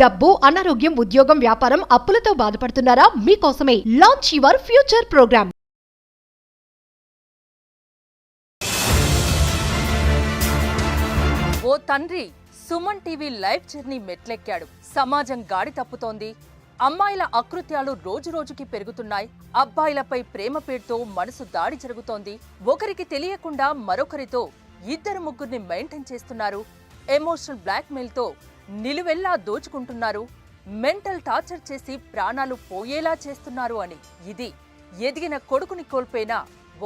డబ్బు, అనారోగ్యం, ఉద్యోగం, వ్యాపారం, అప్పులతో బాధపడుతున్నారా? మీకోసమే లాంచ్ యువర్ ఫ్యూచర్ ప్రోగ్రామ్. ఓ తండ్రి సుమన్ టీవీ లైవ్ జర్నీ మెట్లెక్కాడు. సమాజం గాడి తప్పుతోంది. అమ్మాయిల అకృత్యాలు రోజురోజుకి పెరుగుతున్నాయి. అబ్బాయిలపై ప్రేమ పేరుతో మనసు దాడి జరుగుతోంది. ఒకరికి తెలియకుండా మరొకరితో ఇద్దరు ముగ్గురిని మెయింటైన్ చేస్తున్నారు. ఎమోషనల్ బ్లాక్మెయిల్తో నిలువెల్లా దోచుకుంటున్నారు. మెంటల్ టార్చర్ చేసి ప్రాణాలు పోయేలా చేస్తున్నారు అని ఇది ఎదిగిన కొడుకుని కోల్పోయిన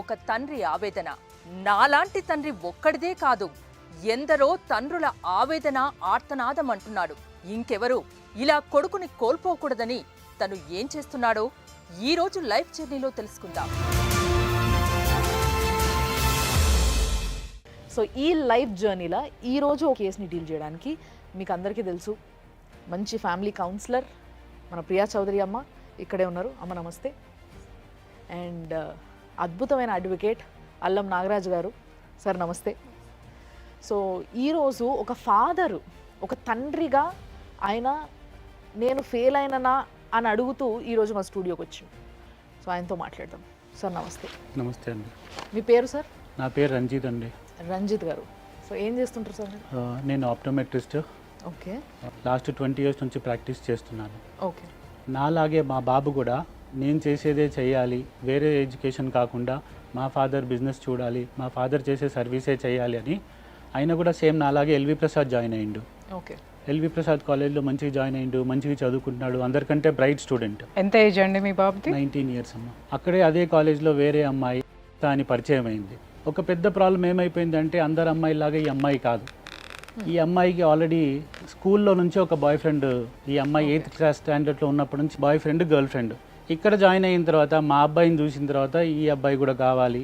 ఒక తండ్రి ఆవేదన. నాలాంటి తండ్రి ఒక్కడిదే కాదు, ఎందరో తండ్రుల ఆవేదన ఆర్తనాదం అంటున్నాడు. ఇంకెవరు ఇలా కొడుకుని కోల్పోకూడదని తను ఏం చేస్తున్నాడో ఈ రోజు లైఫ్ జర్నీలో తెలుసుకుందాం. సో ఈ లైఫ్ జర్నీలో ఈరోజు ఒక కేసుని డీల్ చేయడానికి మీకు అందరికీ తెలుసు, మంచి ఫ్యామిలీ కౌన్సిలర్ మన ప్రియా చౌదరి అమ్మ ఇక్కడే ఉన్నారు. అమ్మ నమస్తే. అండ్ అద్భుతమైన అడ్వకేట్ అల్లం నాగరాజు గారు సార్ నమస్తే. సో ఈరోజు ఒక ఫాదరు, ఒక తండ్రిగా ఆయన నేను ఫెయిల్ అయిననా అని అడుగుతూ ఈరోజు మా స్టూడియోకి వచ్చాం. సో ఆయనతో మాట్లాడదాం. సార్ నమస్తే. నమస్తే అండి. మీ పేరు సార్? నా పేరు రంజిత్ అండి. రంజిత్ గారు, సో ఏం చేస్తుంటారు సార్? నేను ఆప్టోమెట్రిస్ట్. ఓకే. లాస్ట్ 20 years నుంచి ప్రాక్టీస్ చేస్తున్నాను. ఓకే. నాలాగే మా బాబు కూడా నేను చేసేదే చేయాలి, వేరే ఎడ్యుకేషన్ కాకుండా మా ఫాదర్ బిజినెస్ చూడాలి, మా ఫాదర్ చేసే సర్వీసే చేయాలి అని ఆయన కూడా సేమ్ నాలాగే ఎల్వి ప్రసాద్ జాయిన్ అయ్యిండు. ఓకే. ఎల్వి ప్రసాద్ కాలేజ్లో మంచిగా జాయిన్ అయ్యిండు, మంచిగా చదువుకుంటున్నాడు, అందరికంటే బ్రైట్ స్టూడెంట్. ఎంత ఏజ్ అండి మీ బాబుది? 19 years అమ్మ. అక్కడే అదే కాలేజ్లో వేరే అమ్మాయి అని పరిచయం అయింది. ఒక పెద్ద ప్రాబ్లం ఏమైపోయిందంటే అందరు అమ్మాయిలాగా ఈ అమ్మాయి కాదు. ఈ అమ్మాయికి ఆల్రెడీ స్కూల్లో నుంచి ఒక బాయ్ ఫ్రెండ్, ఈ అమ్మాయి 8th class స్టాండర్డ్లో ఉన్నప్పటి నుంచి బాయ్ ఫ్రెండ్, గర్ల్ ఫ్రెండ్. ఇక్కడ జాయిన్ అయిన తర్వాత మా అబ్బాయిని చూసిన తర్వాత ఈ అబ్బాయి కూడా కావాలి,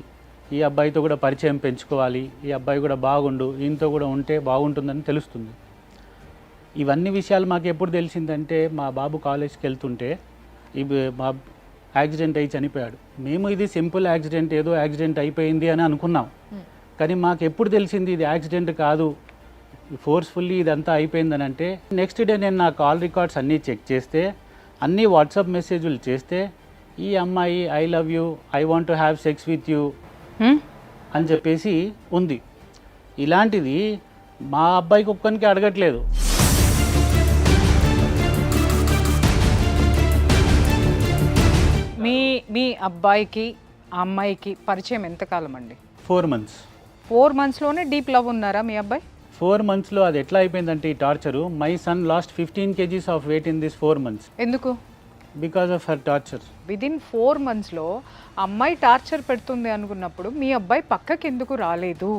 ఈ అబ్బాయితో కూడా పరిచయం పెంచుకోవాలి, ఈ అబ్బాయి కూడా బాగుండు, ఈయనతో కూడా ఉంటే బాగుంటుందని తెలుస్తుంది. ఇవన్నీ విషయాలు మాకు ఎప్పుడు తెలిసిందంటే మా బాబు కాలేజ్కి వెళ్తుంటే మా యాక్సిడెంట్ అయి చనిపోయాడు. మేము ఇది సింపుల్ యాక్సిడెంట్, ఏదో యాక్సిడెంట్ అయిపోయింది అని అనుకున్నాం. కానీ మాకు ఎప్పుడు తెలిసింది ఇది యాక్సిడెంట్ కాదు, ఫోర్స్ఫుల్లీ ఇదంతా అయిపోయిందని అంటే నెక్స్ట్ డే నేను నా కాల్ రికార్డ్స్ అన్నీ చెక్ చేస్తే, అన్నీ వాట్సాప్ మెసేజ్లు చేస్తే ఈ అమ్మాయి I love you, I want to have sex with you అని చెప్పేసి ఉంది. ఇలాంటిది మా అబ్బాయికి ఒక్కరికి అడగట్లేదు. మీ అబ్బాయికి ఆ అమ్మాయికి పరిచయం ఎంతకాలం అండి? 4 months. 4 monthsలోనే డీప్ లవ్ ఉన్నారా మీ అబ్బాయి? 4 monthsలో అది ఎట్లా అయిపోయిందంటే ఈ torture, my son last 15 kgs of weight in this 4 months. ఎందుకు? Because of her torture. Within 4 monthsలో అమ్మాయి టార్చర్ పెడుతుంది అనుకున్నప్పుడు మీ అబ్బాయి పక్కకి ఎందుకు రాలేదు?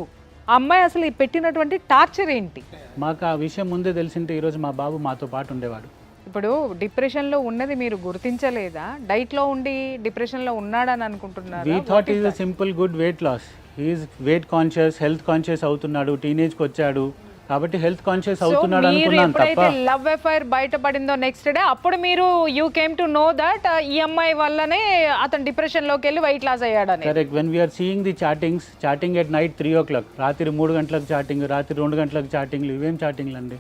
ఆ అమ్మాయి అసలు ఈ పెట్టినటువంటి టార్చర్ ఏంటి? మాకు ఆ విషయం ముందే తెలిసింటే ఈరోజు మా బాబు మాతో పాటు ఉండేవాడు. ఇప్పుడు డిప్రెషన్లో ఉన్నది మీరు గుర్తించలేదా? డైట్లో ఉండి డిప్రెషన్లో ఉన్నాడని అనుకుంటున్నారు? We thought is a simple good weight loss. He is weight conscious, health conscious అవుతున్నాడు, టీనేజ్కి వచ్చాడు కాబట్టి హెల్త్ కాన్షియస్ అవుతున్నాడు అనుకున్నాను తప్ప. లవ్ అఫైర్ బయటపడిందో నెక్స్ట్ డే అప్పుడు మీరు you came to know that ఈ అమ్మాయి వల్లనే అతను డిప్రెషన్ లోకి వెళ్ళి వెయిట్ లాస్ అయ్యాడని. Correct. When we are seeing the chatting at night 3 o'clock, రాత్రి 3 గంటలకు చాటింగ్, రాత్రి 2 గంటలకు చాటింగ్లు, ఇవేం చాటింగ్లు అండి?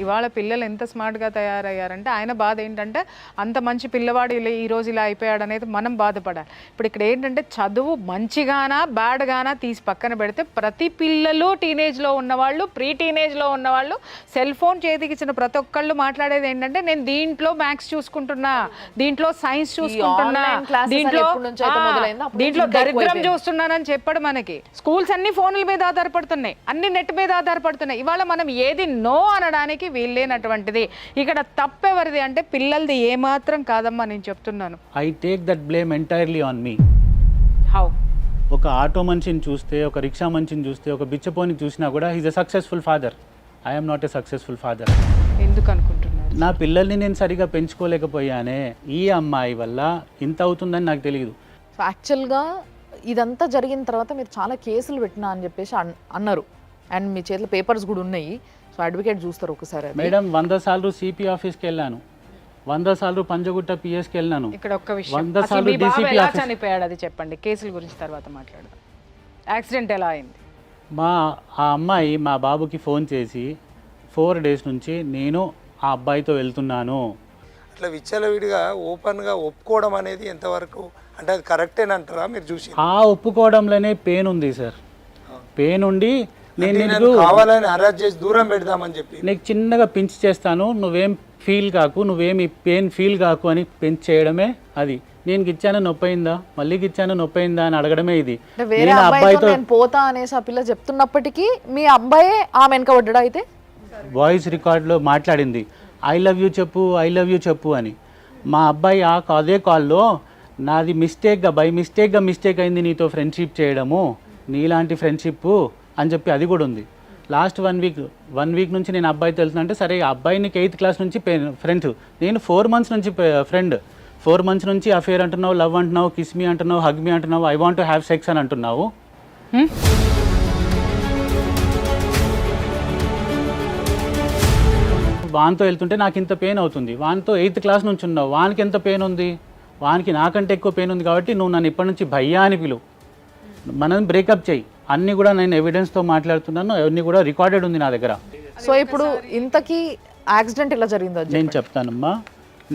ఇవాళ పిల్లలు ఎంత స్మార్ట్గా తయారయ్యారంటే ఆయన బాధ ఏంటంటే అంత మంచి పిల్లవాడు ఇలా ఈరోజు ఇలా అయిపోయాడు అనేది మనం బాధపడాలి. ఇప్పుడు ఇక్కడ ఏంటంటే చదువు మంచిగానా బ్యాడ్గానా తీసి పక్కన పెడితే ప్రతి పిల్లలు టీనేజ్లో ఉన్నవాళ్ళు, ప్రీ టీనేజ్లో ఉన్నవాళ్ళు సెల్ ఫోన్ చేతికిచ్చిన ప్రతి ఒక్కళ్ళు మాట్లాడేది ఏంటంటే నేను దీంట్లో మ్యాథ్స్ చూసుకుంటున్నా, దీంట్లో సైన్స్ చూసుకుంటున్నా, దీంట్లో దరిద్రం చూస్తున్నానని చెప్పాడు. మనకి స్కూల్స్ అన్ని ఫోన్ల మీద ఆధారపడుతున్నాయి, అన్ని నెట్ మీద ఆధారపడుతున్నాయి. ఇవాళ మనం ఏది నో అనడానికి వీల్లేనటువంటిది. ఇక్కడ తప్పెవరిది అంటే పిల్లలది ఏమాత్రం కాదమ్మా, నేను చెప్తున్నాను. I take that blame entirely on me. How? ఒక ఆటో మనిషిని చూస్తే, ఒక రిక్షా మనిషిని చూస్తే, ఒక బిచ్చపోని చూసినా కూడా he's a successful father. I am not a successful father. ఎందుకు అనుకుంటున్నారు? నా పిల్లల్ని నేను సరిగా పెంచుకోలేకపోయానే, ఈ అమ్మాయి వల్ల ఇంత అవుతుందని నాకు తెలియదు. సో యాక్చువల్గా ఇదంతా జరిగిన తర్వాత మీరు చాలా కేసులు పెట్టినా అని చెప్పేసి అన్నారు, అండ్ మీ చేతిలో పేపర్స్ కూడా ఉన్నాయి. సో అడ్వకేట్ చూస్తారు ఒకసారి. మేడం 100 సార్లు సిపి ఆఫీస్కి వెళ్ళాను, 100 సార్లు పంజగుట్ట పిఎస్కి వెళ్ళాను. ఇక్కడ ఒక్క విషయం, 100 సార్లు మీ బాబు డీసీపీ ఎలా ఆఫీస్. చనిపోయాడు అది చెప్పండి, కేసుల గురించి తర్వాత మాట్లాడదాం. యాక్సిడెంట్ ఎలా అయింది? ఆ అమ్మాయి మా బాబుకి ఫోన్ చేసి 4 days నుంచి నేను ఆ అబ్బాయితో వెళ్తున్నాను. అట్లా విచ్చలవిడిగా ఓపెన్గా ఒప్పుకోవడం అనేది ఎంతవరకు అంటే అది కరెక్టేనంటారా మీరు చూసి? ఆ ఒప్పుకోవడంలోనే పెయిన్ ఉంది సార్. పెయిన్ ఉండి నేను నీకు కావాలని అరెస్ట్ చేసి దూరం పెడదామని చెప్పి నీకు చిన్నగా పించ్ చేస్తాను, నువ్వేం ఫీల్ కాకు, నువ్వేమి పెయిన్ ఫీల్ కాకు అని పించ్ చేయడమే అది. నేను ఇచ్చాను నొప్పయిందా, మళ్ళీ ఇచ్చాను నొప్పయిందా అని అడగడమే ఇది. అంటే వేరే అబ్బాయితో నేను పోతా అనేసి ఆ పిల్ల చెప్తున్నప్పటికీ మీ అబ్బాయే ఆమె వెనకబడ్డా? అయితే వాయిస్ రికార్డ్లో మాట్లాడింది ఐ లవ్ యూ చెప్పు, ఐ లవ్ యూ చెప్పు అని. మా అబ్బాయి అదే కాల్లో నాది మిస్టేక్ అయింది నీతో ఫ్రెండ్షిప్ చేయడము, నీలాంటి ఫ్రెండ్షిప్ అని చెప్పి అది కూడా ఉంది. లాస్ట్ 1 week నుంచి నేను అబ్బాయితో వెళ్తున్నా అంటే సరే ఆ అబ్బాయి నీకు 8th class నుంచి ఫ్రెండ్, నేను 4 months నుంచి ఫ్రెండ్. 4 months నుంచి అఫేర్ అంటున్నావు, లవ్ అంటున్నావు, కిస్ మీ అంటున్నావు, హగ్ మీ అంటున్నావు, I want to have sex అని అంటున్నావు. వానితో వెళ్తుంటే నాకు ఇంత పెయిన్ అవుతుంది. వానితో 8th class నుంచి ఉన్నావు, వానికి ఎంత పెయిన్ ఉంది? వానికి నాకంటే ఎక్కువ పెయిన్ ఉంది కాబట్టి నువ్వు నన్ను ఇప్పటి నుంచి భయ్యా అని పిలువు, మనం బ్రేకప్ చేయి. అన్నీ కూడా నేను ఎవిడెన్స్తో మాట్లాడుతున్నాను, అన్నీ కూడా రికార్డెడ్ ఉంది నా దగ్గర. సో ఇప్పుడు ఇంతకీ యాక్సిడెంట్ ఎలా జరిగిందో నేను చెప్తానమ్మా.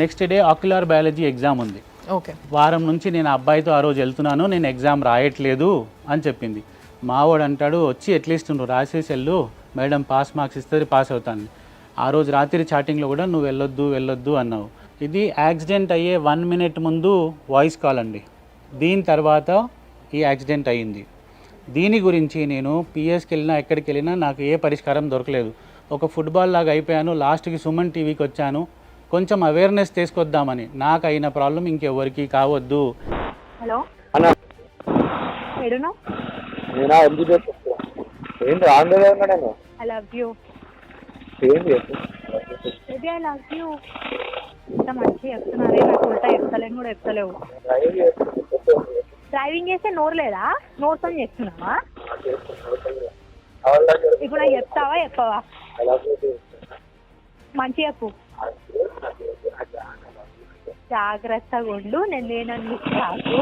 Next day ocular biology exam ఉంది. ఓకే. వారం నుంచి నేను అబ్బాయితో ఆ రోజు వెళ్తున్నాను, నేను ఎగ్జామ్ రాయట్లేదు అని చెప్పింది. మావాడు అంటాడు వచ్చి అట్లీస్ట్ నువ్వు రాసేసి వెళ్ళు, మేడం పాస్ మార్క్స్ ఇస్తుంది, పాస్ అవుతాను. ఆ రోజు రాత్రి చాటింగ్లో కూడా నువ్వు వెళ్ళొద్దు అన్నావు. ఇది యాక్సిడెంట్ అయ్యే 1 minute ముందు వాయిస్ కాల్ అండి. దీని తర్వాత ఈ యాక్సిడెంట్ అయ్యింది. దీని గురించి నేను పిఎస్కి వెళ్ళినా ఎక్కడికి వెళ్ళినా నాకు ఏ పరిష్కారం దొరకలేదు. ఒక ఫుట్బాల్ లాగా అయిపోయాను. లాస్ట్కి సుమన్ టీవీకి వచ్చాను కొంచెం అవేర్నెస్ తీసుకొద్దామని. నాకు అయిన ప్రాబ్లం ఇంకెవరికి కావద్దు. హలో ఎడును నేనా ఏంటి ఆంధ్రలో ఉన్నాను. ఐ లవ్ యూ ఏంటి బేబీ, ఐ లవ్ యూ. ఇంత మంచిగా చెప్తున్నారే, నాకు ఉల్టా చెప్తలేను కూడా చెప్తలేవు. డ్రైవింగ్ చేస్తే నోరు లేదా? నోరుతో చేస్తున్నావా? ఇప్పుడు నాకు చెప్తావా చెప్పవా? మంచిగా చెప్పు. జాగ్రత్తగా ఉండు, నేను లేనని కాదు.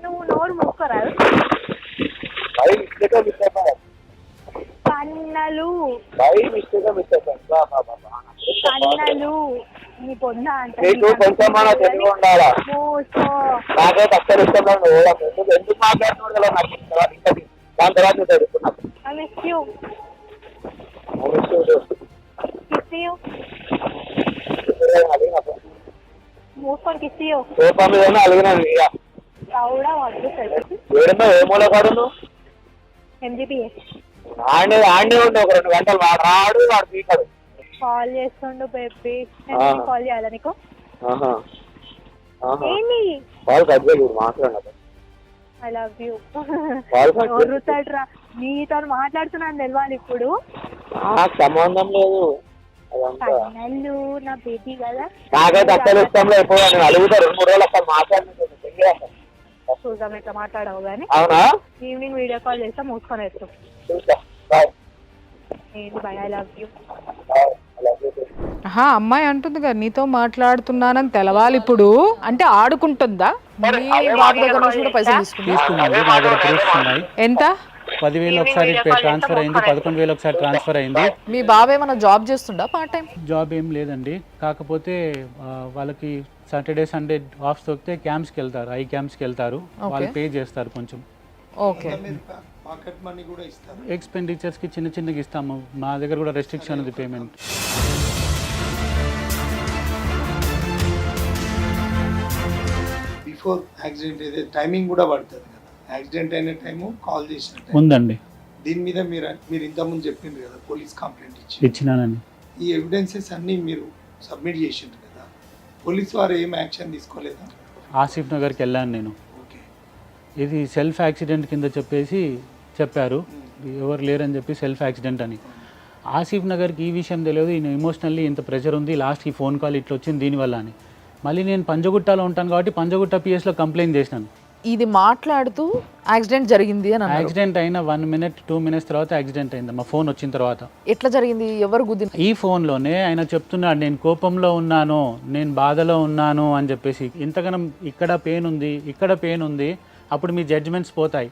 నువ్వు నోరు మూసుకోరాదు. కన్నలు కన్నలు నీ పొంద అంటే కొంచెం తెలుగు ఉండాలా? నాకైతే అక్కడ ఇష్టం ఎందుకు మాట్లాడుతున్నాడు కదా నాకు దాని తర్వాత నువ్వు తెలుసుకున్నా. మూసుకొని కిస్సియో సోఫా మీద అలిగినాను. కూడా వద్దు ఏడన్నా ఏ మూల కాడు నువ్వు? MGPA ఆడే ఉండే ఒక 2 గంటలు రాడు వాడు పీకాడు. కాల్ చేస్తుండు బేబీ, కాల్ చేయాలా నీకు? ఏంటి కాల్ కట్ చేయి, మాట్లాడు. I love you. రా నీతో మాట్లాడుతున్నాను తెలవాలి ఇప్పుడు. నాకు సంబంధం లేదు కన్నెళ్ళు నా బేబీ కదా. నాకైతే అసలు ఇష్టం లేదు. నేను అడుగుతా 2-3 రోజులు అసలు మాట్లాడిన చూద్దాం ఇట్లా మాట్లాడవు కానీ. అవునా? ఈవినింగ్ వీడియో కాల్ చేస్తా, మూసుకొని వేస్తాం. ఏంటి బాయ్, ఐ లవ్ యూ. అమ్మాయి అంటుంది కదా నీతో మాట్లాడుతున్నానని తెలవాలి ఇప్పుడు. అంటే ఆడుకుంటుందా? మీ బాబు దగ్గర నుంచి కూడా పైసలు తీసుకున్నాను. నా దగ్గర ప్రూఫ్స్ ఉన్నాయి. ఎంత? 10,000 ఒకసారి ట్రాన్స్ఫర్ అయింది, 11,000 ఒకసారి ట్రాన్స్ఫర్ అయింది. మీ బాబు ఏమైనా జాబ్ చేస్తుండా పార్ట్ టైం? జాబ్ ఏం లేదండి, కాకపోతే వాళ్ళకి సాటర్డే సండే ఆఫ్ దొరికితే క్యాంప్స్కి వెళ్తారు, ఐ క్యాంప్స్కి వెళ్తారు. వాళ్ళు పే చేస్తారు కొంచెం. ఓకే. పాకెట్ మనీ కూడా ఇస్తారు. ఎక్స్పెండిచర్స్కి చిన్నగా ఇస్తాము. మా దగ్గర కూడా రెస్ట్రిక్షన్ ఉంది పేమెంట్. బిఫోర్ యాక్సిడెంట్ అయితే టైమింగ్ కూడా పడుతుంది కదా, యాక్సిడెంట్ అయిన టైము కాల్ చేసిన టైం ఉందండి. దీని మీద మీరు ఇంతకుముందు చెప్పిండ్రు కదా పోలీస్ కంప్లైంట్ ఇచ్చినానని. ఈ ఎవిడెన్సెస్ అన్నీ మీరు సబ్మిట్ చేసిండ్రు కదా, పోలీస్ వారు ఏం యాక్షన్ తీసుకోలేదా? ఆసిఫ్ నగర్కి వెళ్ళాను నేను. ఓకే. ఇది సెల్ఫ్ యాక్సిడెంట్ కింద చెప్పారు, ఎవరు లేరని చెప్పి సెల్ఫ్ యాక్సిడెంట్ అని. ఆసిఫ్ నగర్కి ఈ విషయం తెలియదు, ఈయన ఎమోషనల్లీ ఇంత ప్రెషర్ ఉంది, లాస్ట్కి ఫోన్ కాల్ ఇట్లా వచ్చింది దీనివల్ల అని. మళ్ళీ నేను పంజగుట్టలో ఉంటాను కాబట్టి పంజగుట్ట పిఎస్లో కంప్లైంట్ చేసినాను. ఇది మాట్లాడుతూ యాక్సిడెంట్ జరిగింది అని అన్నారు. యాక్సిడెంట్ అయిన 1 minute 2 minutes తర్వాత యాక్సిడెంట్ అయింది మా ఫోన్ వచ్చిన తర్వాత. ఎట్లా జరిగింది, ఎవరు గుద్దిన? ఈ ఫోన్లోనే ఆయన చెప్తున్నాడు నేను కోపంలో ఉన్నాను, నేను బాధలో ఉన్నాను అని చెప్పేసి. ఇంతగానం ఇక్కడ పెయిన్ ఉంది, ఇక్కడ పెయిన్ ఉంది, అప్పుడు మీ జడ్జిమెంట్స్ పోతాయి.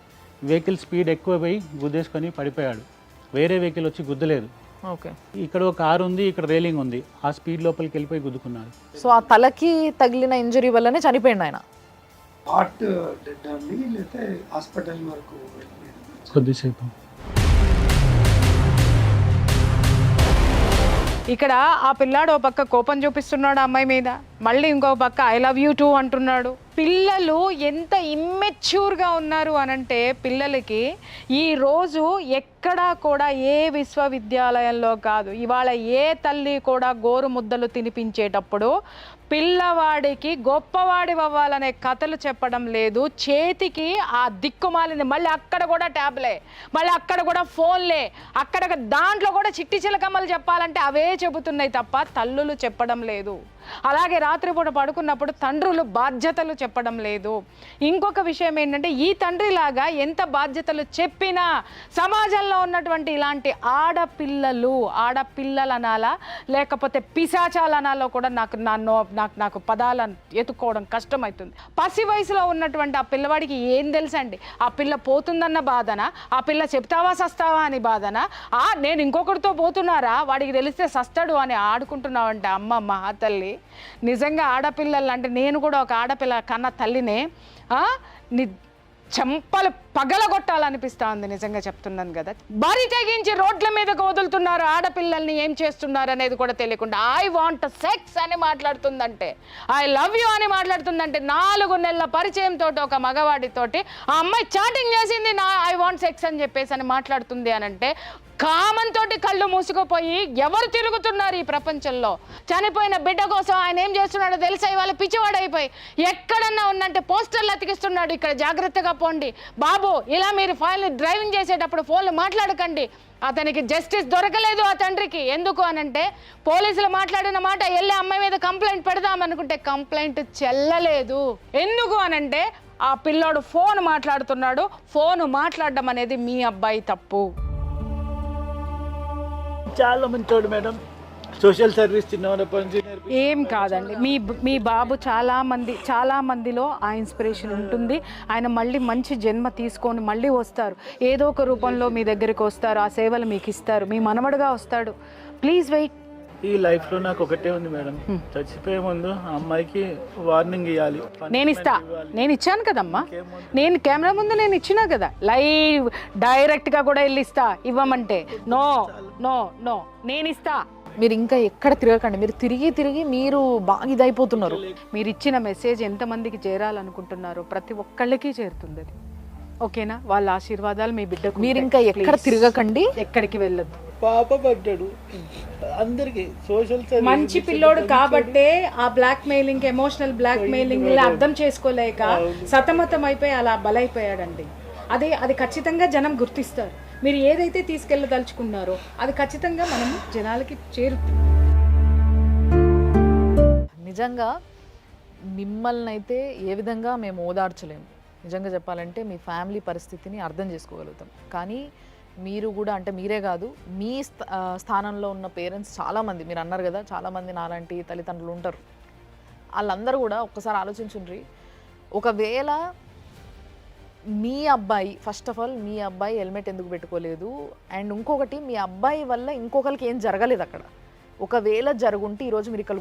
వెహికల్ స్పీడ్ ఎక్కువ పోయి గుద్దేసుకొని పడిపోయాడు. వేరే వెహికల్ వచ్చి గుద్దలేదు. ఓకే. ఇక్కడ ఒక కారు ఉంది, ఇక్కడ రేలింగ్ ఉంది, ఆ స్పీడ్ లోపలికి వెళ్ళిపోయి గుద్దుకున్నాడు. సో ఆ తలకి తగిలిన ఇంజరీ వల్లనే చనిపోయింది ఆయన. హార్ట్ డెడ్ అండి, లేకపోతే హాస్పిటల్ వరకు వెళ్ళిపోయింది కొద్దిసేపు. ఇక్కడ ఆ పిల్లాడు ఓ పక్క కోపం చూపిస్తున్నాడు అమ్మాయి మీద, మళ్ళీ ఇంకో పక్క ఐ లవ్ యూ టూ అంటున్నాడు. పిల్లలు ఎంత ఇమ్మెచ్యూర్గా ఉన్నారు అనంటే పిల్లలకి ఈరోజు ఎక్కడా కూడా ఏ విశ్వవిద్యాలయంలో కాదు, ఇవాళ ఏ తల్లి కూడా గోరు ముద్దలు తినిపించేటప్పుడు పిల్లవాడికి గొప్పవాడి అవ్వాలనే కథలు చెప్పడం లేదు. చేతికి ఆ దిక్కుమాలింది, మళ్ళీ అక్కడ కూడా ట్యాబ్లే, మళ్ళీ అక్కడ కూడా ఫోన్లే, అక్కడ దాంట్లో కూడా చిట్టి చిలకమ్మలు చెప్పాలంటే అవే చెబుతున్నాయి తప్ప తల్లులు చెప్పడం లేదు. అలాగే రాత్రిపూట పడుకున్నప్పుడు తండ్రులు బాధ్యతలు చెప్పడం లేదు. ఇంకొక విషయం ఏంటంటే ఈ తండ్రిలాగా ఎంత బాధ్యతలు చెప్పినా సమాజంలో ఉన్నటువంటి ఇలాంటి ఆడపిల్లలు అనాలా లేకపోతే పిశాచాలు అనాలో కూడా నాకు పదాలను ఎత్తుకోవడం కష్టమవుతుంది. పసి వయసులో ఉన్నటువంటి ఆ పిల్లవాడికి ఏం తెలుసండి? ఆ పిల్ల పోతుందన్న బాధన, ఆ పిల్ల చెప్తావా సస్తావా అని బాధన, నేను ఇంకొకరితో పోతున్నారా వాడికి తెలిస్తే సస్తాడు అని ఆడుకుంటున్నావంటే అమ్మ మహాతల్లి. నిజంగా ఆడపిల్లలు అంటే నేను కూడా ఒక ఆడపిల్ల కన్న తల్లినే చెంపలు పగలగొట్టాలనిపిస్తా ఉంది. నిజంగా చెప్తున్నాను కదా, బరి తెగించి రోడ్ల మీదకు వదులుతున్నారు ఆడపిల్లల్ని. ఏం చేస్తున్నారు అనేది కూడా తెలియకుండా ఐ వాంట్ సెక్స్ అని మాట్లాడుతుందంటే, ఐ లవ్ యూ అని మాట్లాడుతుందంటే, 4 నెలల పరిచయంతో ఒక మగవాడితోటి ఆ అమ్మాయి చాటింగ్ చేసింది ఐ వాంట్ సెక్స్ అని చెప్పేసి అని మాట్లాడుతుంది అనంటే కామంతోటి కళ్ళు మూసుకుపోయి ఎవరు తిరుగుతున్నారు ఈ ప్రపంచంలో? చనిపోయిన బిడ్డ కోసం ఆయన ఏం చేస్తున్నాడో తెలుసా? ఇవాళ పిచ్చివాడైపోయి ఎక్కడన్నా ఉన్నంటే పోస్టర్లు అతికిస్తున్నాడు, ఇక్కడ జాగ్రత్తగా పోండి బాబు, ఇలా మీరు డ్రైవింగ్ చేసేటప్పుడు ఫోన్లు మాట్లాడకండి. అతనికి జస్టిస్ దొరకలేదు ఆ తండ్రికి. ఎందుకు అనంటే పోలీసులు మాట్లాడిన మాట వెళ్ళి అమ్మాయి మీద కంప్లైంట్ పెడదామనుకుంటే కంప్లైంట్ చెల్లలేదు. ఎందుకు అనంటే ఆ పిల్లోడు ఫోన్ మాట్లాడుతున్నాడు. ఫోన్ మాట్లాడడం అనేది మీ అబ్బాయి తప్పు. చాలా మంచోడు మేడం, సోషల్ సర్వీస్ ఏం కాదండి, మీ బాబు చాలా మందిలో ఆ ఇన్స్పిరేషన్ ఉంటుంది. ఆయన మళ్ళీ మంచి జన్మ తీసుకొని మళ్ళీ వస్తారు, ఏదో ఒక రూపంలో మీ దగ్గరికి వస్తారు, ఆ సేవలు మీకు ఇస్తారు, మీ మనవడుగా వస్తాడు. Please wait. ఈ లైఫ్లో నాకు ఒకటే ఉంది మేడం, చచ్చిపోయే ముందు ఆ అమ్మాయికి వార్నింగ్ ఇవ్వాలి. నేను ఇచ్చాను కదమ్మా, నేను కెమెరా ముందు నేను ఇచ్చినా కదా, లైవ్ డైరెక్ట్గా కూడా వెళ్ళిస్తా ఇవ్వమంటే. నో నో నో నేను ఇస్తా. మీరు ఇంకా ఎక్కడ తిరగకండి, మీరు తిరిగి మీరు బాగా ఇదైపోతున్నారు. మీరు ఇచ్చిన మెసేజ్ ఎంతమందికి చేరాలనుకుంటున్నారో ప్రతి ఒక్కళ్ళకి చేరుతుంది అది. ఓకేనా? వాళ్ళ ఆశీర్వాదాలు మీ బిడ్డకు. మీరు ఇంకా ఎక్కడ తిరగకండి, ఎక్కడికి వెళ్ళొద్దు. పాప పడ్డాడు అందరికి సోషల్ మంచి పిల్లోడు కాబట్టే ఆ blackmailing, emotional blackmailing అర్థం చేసుకోలేక సతమతం అయిపోయి అలా బలైపోయాడండి. అది ఖచ్చితంగా జనం గుర్తిస్తారు. మీరు ఏదైతే తీసుకెళ్ళదలుచుకున్నారో అది ఖచ్చితంగా మనం జనాలకి చేరుతుంది. నిజంగా మిమ్మల్ని అయితే ఏ విధంగా మేము ఓదార్చలేము. నిజంగా చెప్పాలంటే మీ ఫ్యామిలీ పరిస్థితిని అర్థం చేసుకోగలుగుతాం. కానీ మీరు కూడా, అంటే మీరే కాదు, మీ స్థానంలో ఉన్న పేరెంట్స్ చాలామంది, మీరు అన్నారు కదా చాలామంది నాలాంటి తల్లిదండ్రులు ఉంటారు. వాళ్ళందరూ కూడా ఒక్కసారి ఆలోచించుండ్రి. ఒకవేళ మీ అబ్బాయి, ఫస్ట్ ఆఫ్ ఆల్ మీ అబ్బాయి హెల్మెట్ ఎందుకు పెట్టుకోలేదు, అండ్ ఇంకొకటి మీ అబ్బాయి వల్ల ఇంకొకరికి ఏం జరగలేదు అక్కడ. ఒకవేళ జరుగుంటే ఈరోజు మీరు ఇక్కడ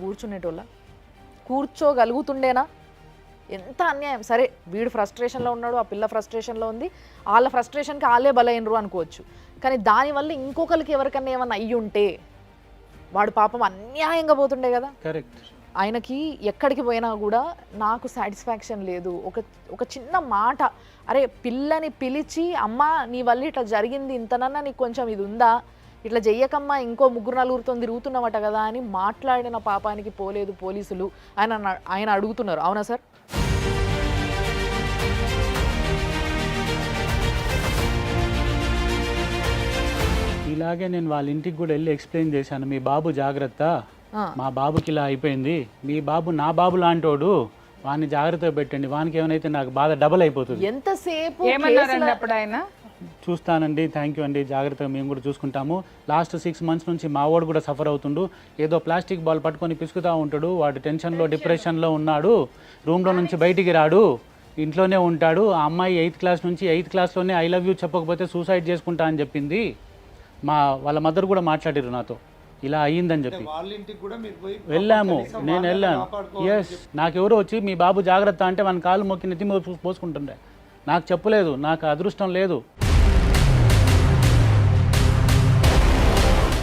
కూర్చోగలుగుతుండేనా? ఎంత అన్యాయం. సరే వీడు ఫ్రస్ట్రేషన్లో ఉన్నాడు, ఆ పిల్ల ఫ్రస్ట్రేషన్లో ఉంది, వాళ్ళ ఫ్రస్ట్రేషన్కి వాళ్ళే బలైనరు అనుకోవచ్చు. కానీ దానివల్ల ఇంకొకరికి ఎవరికన్నా ఏమన్నా అయ్యి ఉంటే వాడు పాపం అన్యాయంగా పోతుండే కదా. కరెక్ట్. ఆయనకి ఎక్కడికి పోయినా కూడా నాకు సాటిస్ఫాక్షన్ లేదు. ఒక చిన్న మాట, అరే పిల్లని పిలిచి అమ్మ నీ వల్ల ఇట్లా జరిగింది, ఇంతనన్నా నీకు కొంచెం ఇది ఉందా, ఇట్లా చెయ్యకమ్మా, ఇంకో 3-4 తిరుగుతున్నామట కదా అని మాట్లాడిన పాపానికి పోలేదు పోలీసులు. ఆయన అడుగుతున్నారు. అవునా సార్? ఇలాగే నేను వాళ్ళ ఇంటికి కూడా వెళ్ళి ఎక్స్ప్లెయిన్ చేశాను, మీ బాబు జాగ్రత్త, మా బాబుకి ఇలా అయిపోయింది, మీ బాబు నా బాబు లాంటోడు, వాడిని జాగ్రత్తగా పెట్టండి, వానికి ఏమైనా నాకు బాధ డబల్ అయిపోతుంది. ఎంతసేపు ఏమన్నారండి అప్పుడు ఆయన? చూస్తానండి, థ్యాంక్ యూ అండి, జాగ్రత్తగా మేము కూడా చూసుకుంటాము. లాస్ట్ 6 months నుంచి మా వాడు కూడా సఫర్ అవుతుండు. ఏదో ప్లాస్టిక్ బాల్ పట్టుకొని పిసుకుతూ ఉంటాడు, వాడు టెన్షన్లో డిప్రెషన్లో ఉన్నాడు, రూమ్లో నుంచి బయటికి రాడు, ఇంట్లోనే ఉంటాడు. ఆ అమ్మాయి 8th class నుంచి 8th classలోనే ఐ లవ్ యూ చెప్పకపోతే సూసైడ్ చేసుకుంటా అని చెప్పింది. వాళ్ళ మదర్ కూడా మాట్లాడారు నాతో, ఇలా అయ్యిందని చెప్పి. వాళ్ళ ఇంటికి కూడా మీరు పోయి వెళ్ళాము, కనీసం నేను వాళ్ళని వెళ్ళాను. కాపాడుకోవాలని ఎస్, నాకెవరో వచ్చి మీ బాబు జాగ్రత్త అంటే మన కాలు మొక్కి నెత్తి మీద పోసుకుంటుండే. నాకు చెప్పలేదు, నాకు అదృష్టం లేదు.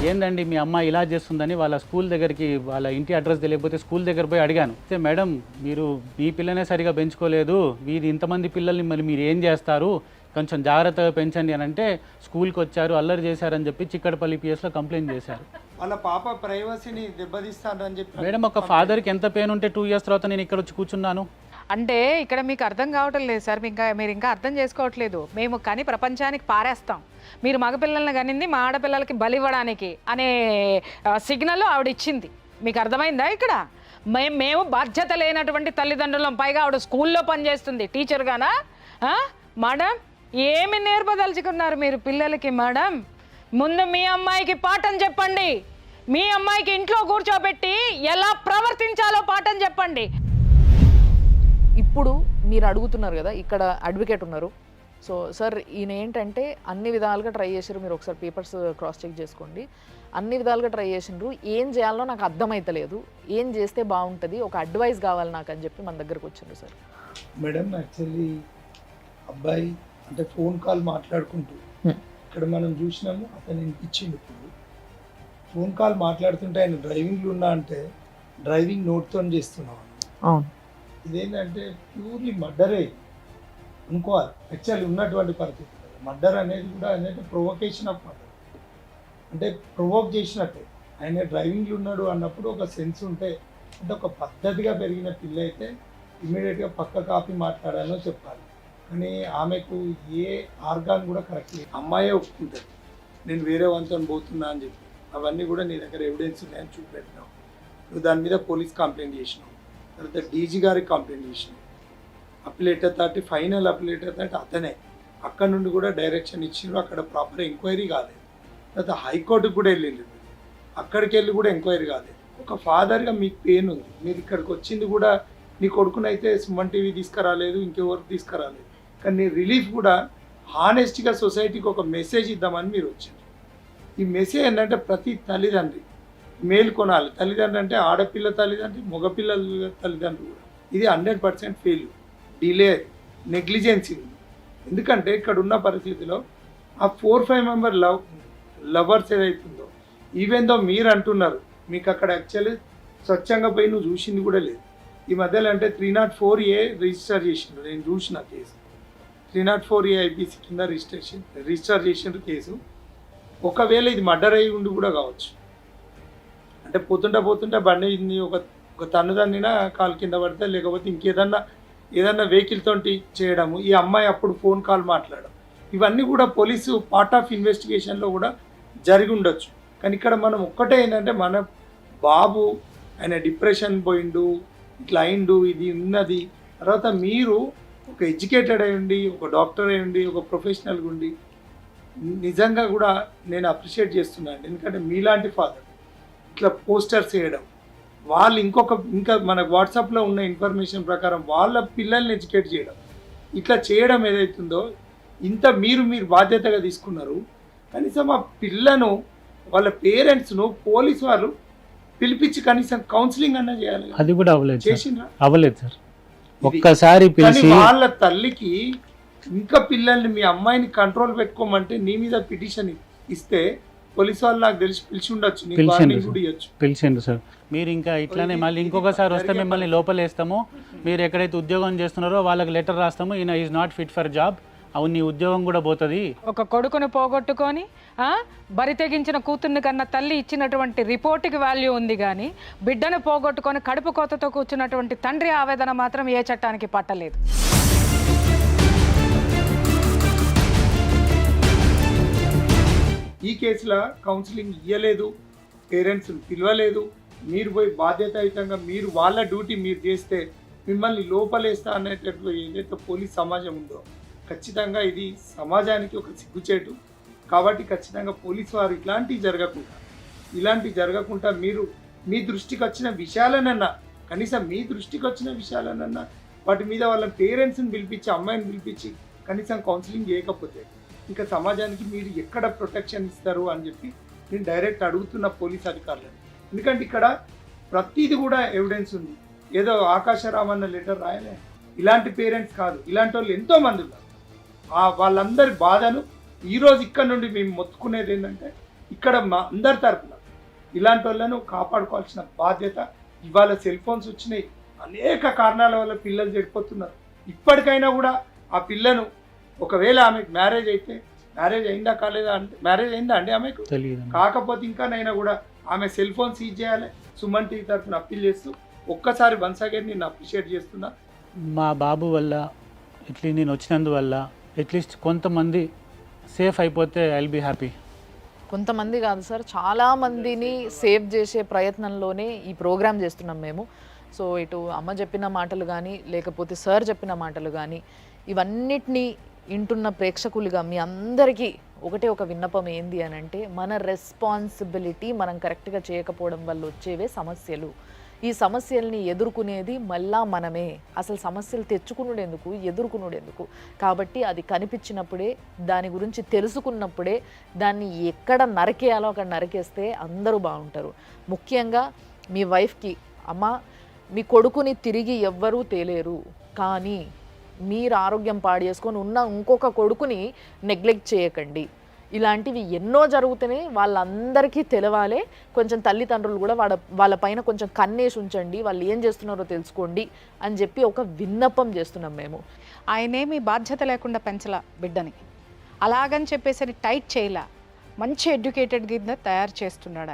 ఏందండి మీ అమ్మాయి ఇలా చేస్తుందని వాళ్ళ స్కూల్ దగ్గరికి, వాళ్ళ ఇంటి అడ్రస్ తెలియకపోతే స్కూల్ దగ్గర పోయి అడిగాను. అయితే మేడం, మీరు మీ పిల్లనే సరిగా పెంచుకోలేదు, వీరు ఇంతమంది పిల్లల్ని మరి మీరు ఏం చేస్తారు, కొంచెం జాగ్రత్తగా పెంచండి అని అంటే, స్కూల్కి వచ్చారు, అల్లరి చేశారని చెప్పి చిక్కడపల్లి పిఎస్లో కంప్లైంట్ చేశారు. వాళ్ళ పాప ప్రైవసీని దెబ్బతీస్తానని చెప్పి మేడం, ఒక ఫాదర్కి ఎంత పెయిన్ ఉంటే 2 years తర్వాత నేను ఇక్కడ వచ్చి కూర్చున్నాను. అంటే ఇక్కడ మీకు అర్థం కావటం లేదు సార్, మీరు ఇంకా అర్థం చేసుకోవట్లేదు. మేము కానీ ప్రపంచానికి పారేస్తాం, మీరు మగపిల్లల్ని కనింది మా ఆడపిల్లలకి బలివ్వడానికి అనే సిగ్నల్ ఆవిడ ఇచ్చింది. మీకు అర్థమైందా? ఇక్కడ మేము బాధ్యత లేనటువంటి తల్లిదండ్రులం, పైగా ఆవిడ స్కూల్లో పనిచేస్తుంది టీచర్గానా? మేడం, ఏమి నేర్పదలుచుకున్నారు మీరు పిల్లలకి? మేడం, ముందు మీ అమ్మాయికి పాఠం చెప్పండి, మీ అమ్మాయికి ఇంట్లో కూర్చోబెట్టి ఎలా ప్రవర్తించాలో పాఠం చెప్పండి. ఇప్పుడు మీరు అడుగుతున్నారు కదా, ఇక్కడ అడ్వకేట్ ఉన్నారు. సో సార్, ఈయన ఏంటంటే అన్ని విధాలుగా ట్రై చేశారు, మీరు ఒకసారి పేపర్స్ క్రాస్ చెక్ చేసుకోండి, అన్ని విధాలుగా ట్రై చేసిండ్రు, ఏం చేయాలో నాకు అర్థమైతలేదు, ఏం చేస్తే బాగుంటుంది, ఒక అడ్వైస్ కావాలి నాకు అని చెప్పి మన దగ్గరకు వచ్చిండ్రు సార్. మేడం, యాక్చువల్లీ అబ్బాయి అంటే ఫోన్ కాల్ మాట్లాడుకుంటూ ఇక్కడ మనం చూసినాము, అతను వినిపించింది. ఇప్పుడు ఫోన్ కాల్ మాట్లాడుతుంటే ఆయన డ్రైవింగ్లో ఉన్నా అంటే డ్రైవింగ్ నోట్తో చేస్తున్నాం. అవును, ఇదేంటంటే ప్యూర్లీ మర్డరే అనుకోవాలి యాక్చువల్లీ ఉన్నటువంటి పరిస్థితి. మర్డర్ అనేది కూడా ఏంటంటే ప్రొవొకేషన్ ఆఫ్ మర్డర్, అంటే ప్రొవోక్ చేసినట్టే. ఆయన డ్రైవింగ్లో ఉన్నాడు అన్నప్పుడు ఒక సెన్స్ ఉంటే, అంటే ఒక పద్ధతిగా పెరిగిన పిల్ల అయితే ఇమీడియట్గా పక్క కాపీ మాట్లాడాలో చెప్పాలి. కానీ ఆమెకు ఏ ఆర్గాన్ కూడా కరెక్ట్ లేదు. అమ్మాయే ఒప్పుకుంటుంది నేను వేరే వంతో పోతున్నా అని చెప్పి. అవన్నీ కూడా నీ దగ్గర ఎవిడెన్స్ ఉన్నాయని చూపెట్టినావు. నువ్వు దాని మీద పోలీస్ కంప్లైంట్ చేసినావు, తర్వాత డీజీ గారికి కంప్లైంట్ చేసినావు. Appellate authority, final appellate authority అతనే. అక్కడ నుండి కూడా డైరెక్షన్ ఇచ్చినారు, అక్కడ ప్రాపర్ ఎంక్వైరీ కాలేదు. తర్వాత హైకోర్టుకు కూడా వెళ్ళింది, అక్కడికి వెళ్ళి కూడా ఎంక్వైరీ కాలేదు. ఒక ఫాదర్గా మీకు పెయిన్ ఉంది, మీరు ఇక్కడికి వచ్చింది కూడా నీ కొడుకునైతే సుమన్ టీవీ తీసుకురాలేదు, ఇంకెవరికి తీసుకురాలేదు. కానీ నీ రిలీఫ్ కూడా హానెస్ట్గా సొసైటీకి ఒక మెసేజ్ ఇద్దామని మీరు వచ్చారు. ఈ మెసేజ్ ఏంటంటే ప్రతి తల్లిదండ్రి మేల్కొనాలి. తల్లిదండ్రి అంటే ఆడపిల్ల తల్లిదండ్రి, మగపిల్లల తల్లిదండ్రులు కూడా. ఇది 100% ఫెయిల్యూర్, డిలే, నెగ్లిజెన్సీ ఉంది. ఎందుకంటే ఇక్కడ ఉన్న పరిస్థితిలో ఆ 4-5 మెంబర్ లవర్స్ ఏదైతుందో, ఈవెన్ దో మీరు అంటున్నారు మీకు అక్కడ యాక్చువల్లీ స్వచ్ఛంగా పోయి నువ్వు చూసింది కూడా లేదు. ఈ మధ్యలో అంటే 304A రిజిస్టర్ చేసిండ్రు, నేను చూసిన కేసు. 304A ఐపీసీ కింద రిజిస్టర్ చేసిండ్రు కేసు. ఒకవేళ ఇది మర్డర్ అయ్యి ఉండి కూడా కావచ్చు. అంటే పోతుంటే బండి ఒక తన్నుదన్నినా కాలు కింద పడితే, లేకపోతే ఏదన్నా వెహికల్ తోటి చేయడము, ఈ అమ్మాయి అప్పుడు ఫోన్ కాల్ మాట్లాడడం, ఇవన్నీ కూడా పోలీసు పార్ట్ ఆఫ్ ఇన్వెస్టిగేషన్లో కూడా జరిగి ఉండొచ్చు. కానీ ఇక్కడ మనం ఒక్కటే ఏంటంటే, మన బాబు ఆయన డిప్రెషన్ పోయిండు, ఇట్లా అయిండు, ఇది ఉన్నది. తర్వాత మీరు ఒక ఎడ్యుకేటెడ్ అయి ఉండి, ఒక డాక్టర్ అయి ఉండి, ఒక ప్రొఫెషనల్గా ఉండి, నిజంగా కూడా నేను అప్రిషియేట్ చేస్తున్నాను. ఎందుకంటే మీలాంటి ఫాదర్ ఇట్లా పోస్టర్స్ వేయడం, వాళ్ళు ఇంకా మనకు వాట్సాప్లో ఉన్న ఇన్ఫర్మేషన్ ప్రకారం వాళ్ళ పిల్లల్ని ఎడ్యుకేట్ చేయడం, ఇట్లా చేయడం ఏదైతుందో, ఇంత మీరు బాధ్యతగా తీసుకున్నారు. కనీసం ఆ పిల్లను, వాళ్ళ పేరెంట్స్ను పోలీసు వాళ్ళు పిలిపించి కనీసం కౌన్సిలింగ్ అన్నా చేయాలి. అది కూడా అవ్వలేదు, చేసిండ్రా? అవ్వలేదు సార్. ఒక్కసారి పిలిచి వాళ్ళ తల్లికి ఇంకా పిల్లల్ని, మీ అమ్మాయిని కంట్రోల్ పెట్టుకోమంటే నీ మీద పిటిషన్ ఇస్తే పోలీసు వాళ్ళు నాకు తెలిసి పిలిచి ఉండొచ్చు, పిలిచిండు సార్. మీరు ఇంకా ఇట్లానే మళ్ళీ ఇంకొకసారి వస్తే మిమ్మల్ని లోపలేస్తాము, మీరు ఎక్కడైతే ఉద్యోగం చేస్తున్నారో వాళ్ళకి లెటర్ రాస్తాము, ఈయన is not fit for job, అవును నీ ఉద్యోగం కూడా పోతుంది. ఒక కొడుకును పోగొట్టుకొని బరి తెగించిన కూతుర్ని కన్నా తల్లి ఇచ్చినటువంటి రిపోర్ట్కి వాల్యూ ఉంది, కానీ బిడ్డను పోగొట్టుకొని కడుపు కోతతో కూర్చున్నటువంటి తండ్రి ఆవేదన మాత్రం ఏ చట్టానికి పట్టలేదు. ఈ కేసులో కౌన్సిలింగ్ ఇవ్వలేదు, పేరెంట్స్ పిలవలేదు. మీరు పోయి బాధ్యతాయుతంగా మీరు వాళ్ళ డ్యూటీ మీరు చేస్తే మిమ్మల్ని లోపలేస్తా అనేటట్లు ఏదైతే పోలీస్ సమాజం ఉందో ఖచ్చితంగా ఇది సమాజానికి ఒక సిగ్గుచేటు. కాబట్టి ఖచ్చితంగా పోలీసు వారు ఇలాంటివి జరగకుండా మీరు మీ దృష్టికి వచ్చిన విషయాలనన్నా కనీసం మీ దృష్టికి వచ్చిన విషయాలనన్నా వాటి మీద వాళ్ళ పేరెంట్స్ని పిలిపించి అమ్మాయిని పిలిపించి కనీసం కౌన్సిలింగ్ చేయకపోతే ఇంకా సమాజానికి మీరు ఎక్కడ ప్రొటెక్షన్ ఇస్తారు అని చెప్పి నేను డైరెక్ట్ అడుగుతున్న పోలీస్ అధికారులను. ఎందుకంటే ఇక్కడ ప్రతిది కూడా ఎవిడెన్స్ ఉంది. ఏదో ఆకాశరామన్న లెటర్ రాయలే. ఇలాంటి పేరెంట్స్ కాదు, ఇలాంటి వాళ్ళు ఎంతోమంది ఉన్నారు. వాళ్ళందరి బాధను ఈరోజు ఇక్కడ నుండి మేము మొత్తుకునేది ఏంటంటే ఇక్కడ మా అందరి తరపున ఇలాంటి వాళ్ళను కాపాడుకోవాల్సిన బాధ్యత. ఇవాళ సెల్ ఫోన్స్ వచ్చినాయి, అనేక కారణాల వల్ల పిల్లలు చెడిపోతున్నారు. ఇప్పటికైనా కూడా ఆ పిల్లను ఒకవేళ ఆమెకు మ్యారేజ్ అయితే మ్యారేజ్ అయిందా కాలేదా అంటే మ్యారేజ్ అయిందా అండి ఆమెకు తెలియదు. కాకపోతే ఇంకానైనా కూడా ఆమె సెల్ ఫోన్ సీజ్ చేయాలి. సుమన్ టీవీ తరఫున అప్పీల్ చేస్తూ ఒక్కసారి వన్స్ అగైన్ నేను అప్రిషియేట్ చేస్తున్నా. మా బాబు వల్ల ఇట్లా నేను వచ్చినందువల్ల అట్లీస్ట్ కొంతమంది సేఫ్ అయిపోతే ఐల్ బీ హ్యాపీ. కొంతమంది కాదు సార్, చాలా మందిని సేవ్ చేసే ప్రయత్నంలోనే ఈ ప్రోగ్రామ్ చేస్తున్నాం మేము. సో ఇటు అమ్మ చెప్పిన మాటలు కానీ లేకపోతే సార్ చెప్పిన మాటలు కానీ ఇవన్నిటినీ వింటున్న ప్రేక్షకులుగా మీ అందరికీ ఒకటే ఒక విన్నపం ఏంది అని అంటే, మన రెస్పాన్సిబిలిటీ మనం కరెక్ట్గా చేయకపోవడం వల్ల వచ్చేవే సమస్యలు. ఈ సమస్యల్ని ఎదుర్కొనేది మళ్ళా మనమే. అసలు సమస్యలు తెచ్చుకునుడెందుకు, ఎదుర్కొనుడెందుకు? కాబట్టి అది కనిపించినప్పుడే, దాని గురించి తెలుసుకున్నప్పుడే దాన్ని ఎక్కడ నరికేయాలో అక్కడ నరికేస్తే అందరూ బాగుంటారు. ముఖ్యంగా మీ వైఫ్కి, అమ్మ మీ కొడుకుని తిరిగి ఎవ్వరూ తేలేరు, కానీ మీరు ఆరోగ్యం పాడు చేసుకొని ఉన్న ఇంకొక కొడుకుని నెగ్లెక్ట్ చేయకండి. ఇలాంటివి ఎన్నో జరుగుతున్నాయి, వాళ్ళందరికీ తెలవాలి. కొంచెం తల్లిదండ్రులు కూడా వాళ్ళ పైన కొంచెం కన్నేసి ఉంచండి, వాళ్ళు ఏం చేస్తున్నారో తెలుసుకోండి అని చెప్పి ఒక విన్నపం చేస్తున్నాం మేము. ఆయనేమి బాధ్యత లేకుండా పెంచలా బిడ్డని, అలాగని చెప్పేసి టైట్ చేయలా, మంచి ఎడ్యుకేటెడ్ కింద తయారు చేస్తున్నాడు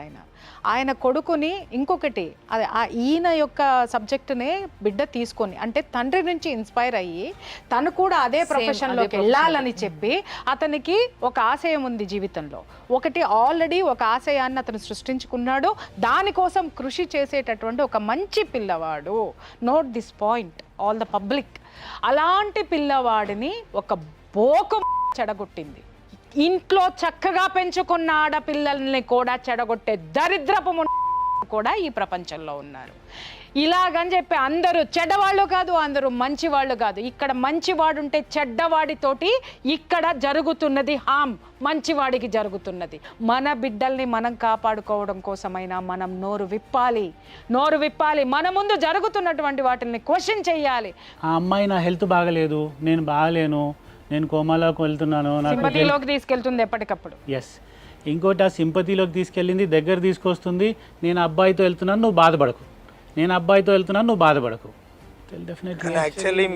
ఆయన కొడుకుని. ఇంకొకటి అదే ఈయన యొక్క సబ్జెక్టునే బిడ్డ తీసుకొని, అంటే తండ్రి నుంచి ఇన్స్పైర్ అయ్యి తను కూడా అదే ప్రొఫెషన్లోకి వెళ్ళాలని చెప్పి అతనికి ఒక ఆశయం ఉంది జీవితంలో. ఒకటి ఆల్రెడీ ఒక ఆశయాన్ని అతను సృష్టించుకున్నాడు, దానికోసం కృషి చేసేటటువంటి ఒక మంచి పిల్లవాడు. Note this point all the public. అలాంటి పిల్లవాడిని ఒక బోకు చెడగొట్టింది. ఇంట్లో చక్కగా పెంచుకున్న ఆడపిల్లల్ని కూడా చెడగొట్టే దరిద్రపు కూడా ఈ ప్రపంచంలో ఉన్నారు. ఇలాగని చెప్పి అందరూ చెడ్డవాళ్ళు కాదు, అందరూ మంచివాళ్ళు కాదు. ఇక్కడ మంచివాడు ఉంటే చెడ్డవాడితోటి ఇక్కడ జరుగుతున్నది హామ్, మంచివాడికి జరుగుతున్నది. మన బిడ్డల్ని మనం కాపాడుకోవడం కోసమైనా మనం నోరు విప్పాలి. మన ముందు జరుగుతున్నటువంటి వాటిని క్వశ్చన్ చేయాలి. ఆ అమ్మాయి నా హెల్త్ బాగలేదు, నేను బాగలేను, నేను కోమాలోకి వెళ్తున్నాను, సింపతిలోకి తీసుకెళ్తుంది ఎప్పటికప్పుడు. ఎస్, ఇంకోటి ఆ సింపతిలోకి తీసుకెళ్ళింది, దగ్గర తీసుకొస్తుంది. నేను అబ్బాయితో వెళ్తున్నాను, నువ్వు బాధపడకు, నేను అబ్బాయితో వెళ్తున్నాను, నువ్వు బాధపడకు. డెఫినెట్లీ యాక్చువల్లీ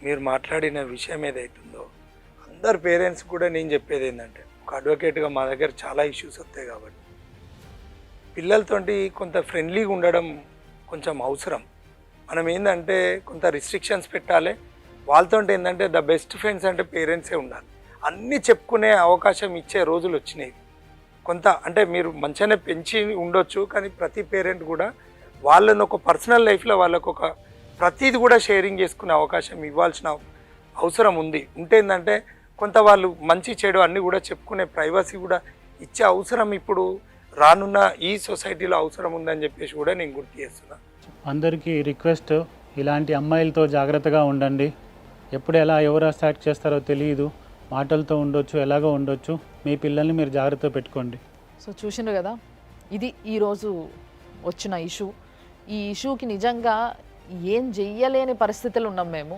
మీరు మాట్లాడిన విషయం ఏదైతుందో అందరు పేరెంట్స్ కూడా నేను చెప్పేది ఏంటంటే, ఒక అడ్వకేట్గా మా దగ్గర చాలా ఇష్యూస్ వస్తాయి కాబట్టి పిల్లలతోటి కొంత ఫ్రెండ్లీగా ఉండడం కొంచెం అవసరం. మనం ఏంటంటే కొంత రిస్ట్రిక్షన్స్ పెట్టాలి. వాళ్ళతో ఏంటంటే ద బెస్ట్ ఫ్రెండ్స్ అంటే పేరెంట్సే ఉండాలి. అన్నీ చెప్పుకునే అవకాశం ఇచ్చే రోజులు వచ్చినాయి. కొంత అంటే మీరు మంచిగానే పెంచి ఉండొచ్చు, కానీ ప్రతి పేరెంట్ కూడా వాళ్ళని ఒక పర్సనల్ లైఫ్లో వాళ్ళకు ఒక ప్రతిది కూడా షేరింగ్ చేసుకునే అవకాశం ఇవ్వాల్సిన అవసరం ఉంది. ఉంటేందంటే కొంత వాళ్ళు మంచి చెడు అన్నీ కూడా చెప్పుకునే ప్రైవసీ కూడా ఇచ్చే అవసరం ఇప్పుడు రానున్న ఈ సొసైటీలో అవసరం ఉందని చెప్పేసి కూడా నేను గుర్తు చేస్తున్నా. అందరికీ రిక్వెస్ట్, ఇలాంటి అమ్మాయిలతో జాగ్రత్తగా ఉండండి. ఎప్పుడు ఎలా ఎవరు అటాక్ చేస్తారో తెలియదు, మాటలతో ఉండొచ్చు, ఎలాగో ఉండొచ్చు. మీ పిల్లల్ని మీరు జాగ్రత్తగా పెట్టుకోండి. సో చూసిండ్రు కదా, ఇది ఈరోజు వచ్చిన ఇష్యూ. ఈ ఇష్యూకి నిజంగా ఏం చెయ్యలేని పరిస్థితులు ఉన్నాం మేము.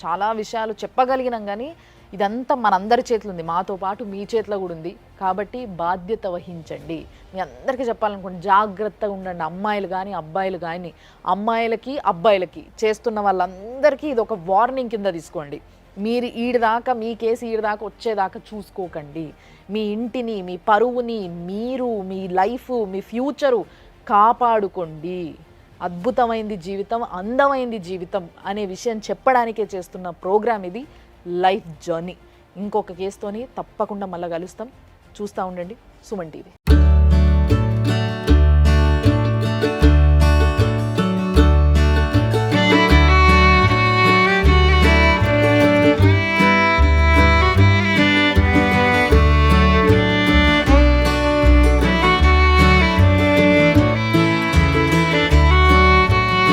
చాలా విషయాలు చెప్పగలిగినాం, కానీ ఇదంతా మనందరి చేతిలో ఉంది, మాతో పాటు మీ చేతిలో కూడా ఉంది. కాబట్టి బాధ్యత వహించండి. మీ అందరికీ చెప్పాలనుకోండి, జాగ్రత్తగా ఉండండి. అమ్మాయిలు కానీ అబ్బాయిలు కానీ, అమ్మాయిలకి అబ్బాయిలకి చేస్తున్న వాళ్ళందరికీ ఇది ఒక వార్నింగ్ కింద తీసుకోండి. మీరు ఈడిదాకా, మీ కేసు ఈడిదాకా వచ్చేదాకా చూసుకోకండి. మీ ఇంటిని, మీ పరువుని, మీరు, మీ లైఫ్, మీ ఫ్యూచరు కాపాడుకోండి. అద్భుతమైంది జీవితం, అందమైంది జీవితం అనే విషయం చెప్పడానికే చేస్తున్న ప్రోగ్రామ్ ఇది, లైఫ్ జర్నీ. ఇంకొక కేసుతోని తప్పకుండా మళ్ళీ కలుస్తాం. చూస్తూ ఉండండి సుమన్ టీవీ.